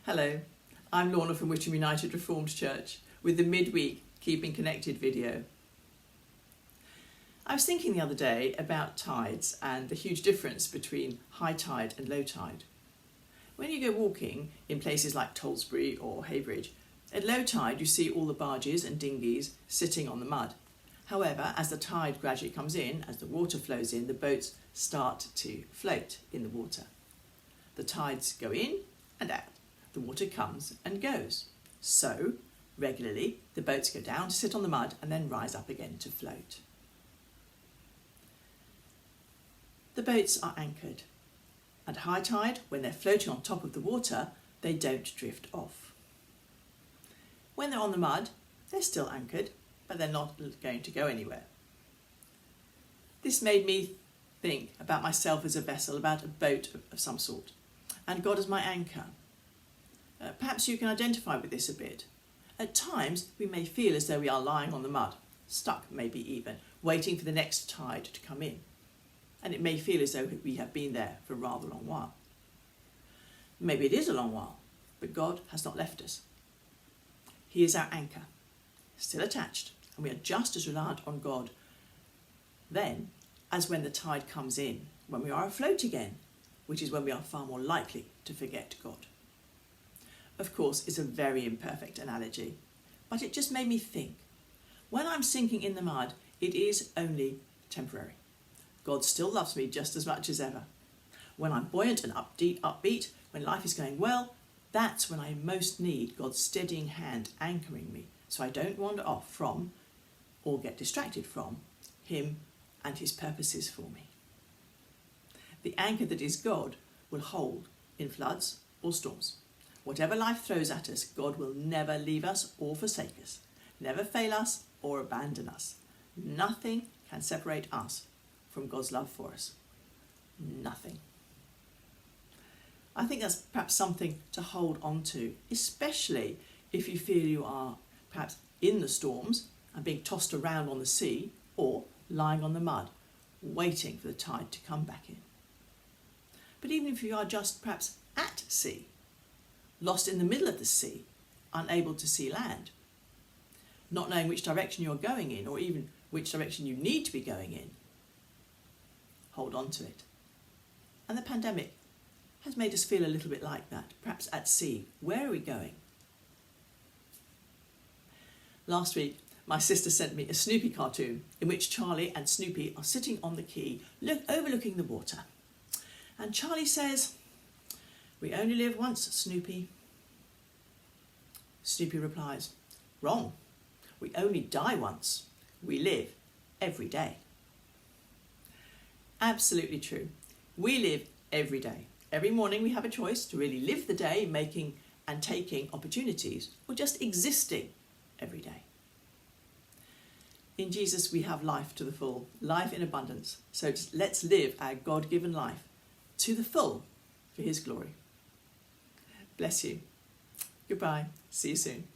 Hello, I'm Lorna from Witham United Reformed Church with the midweek Keeping Connected video. I was thinking the other day about tides and the huge difference between high tide and low tide. When you go walking in places like Tollsbury or Heybridge, at low tide you see all the barges and dinghies sitting on the mud. However, as the tide gradually comes in, as the water flows in, the boats start to float in the water. The tides go in and out. The water comes and goes. So, regularly, the boats go down to sit on the mud and then rise up again to float. The boats are anchored. At high tide, when they're floating on top of the water, they don't drift off. When they're on the mud, they're still anchored, but they're not going to go anywhere. This made me think about myself as a vessel, about a boat of some sort, and God as my anchor. Perhaps you can identify with this a bit. At times, we may feel as though we are lying on the mud, stuck maybe even, waiting for the next tide to come in. And it may feel as though we have been there for a rather long while. Maybe it is a long while, but God has not left us. He is our anchor, still attached, and we are just as reliant on God then as when the tide comes in, when we are afloat again, which is when we are far more likely to forget God. Of course, it's a very imperfect analogy, but it just made me think. When I'm sinking in the mud, it is only temporary. God still loves me just as much as ever. When I'm buoyant and upbeat, when life is going well, that's when I most need God's steadying hand anchoring me, so I don't wander off from, or get distracted from, Him and His purposes for me. The anchor that is God will hold in floods or storms. Whatever life throws at us, God will never leave us or forsake us, never fail us or abandon us. Nothing can separate us from God's love for us. Nothing. I think that's perhaps something to hold on to, especially if you feel you are perhaps in the storms and being tossed around on the sea, or lying on the mud, waiting for the tide to come back in. But even if you are just perhaps at sea, lost in the middle of the sea, unable to see land, not knowing which direction you're going in, or even which direction you need to be going in, hold on to it. And the pandemic has made us feel a little bit like that, perhaps at sea. Where are we going? Last week, my sister sent me a Snoopy cartoon in which Charlie and Snoopy are sitting on the quay, overlooking the water. And Charlie says, "We only live once, Snoopy." Snoopy replies, "Wrong. We only die once. We live every day." Absolutely true. We live every day. Every morning we have a choice to really live the day, making and taking opportunities, or just existing every day. In Jesus we have life to the full, life in abundance. So let's live our God-given life to the full for His glory. Bless you. Goodbye. See you soon.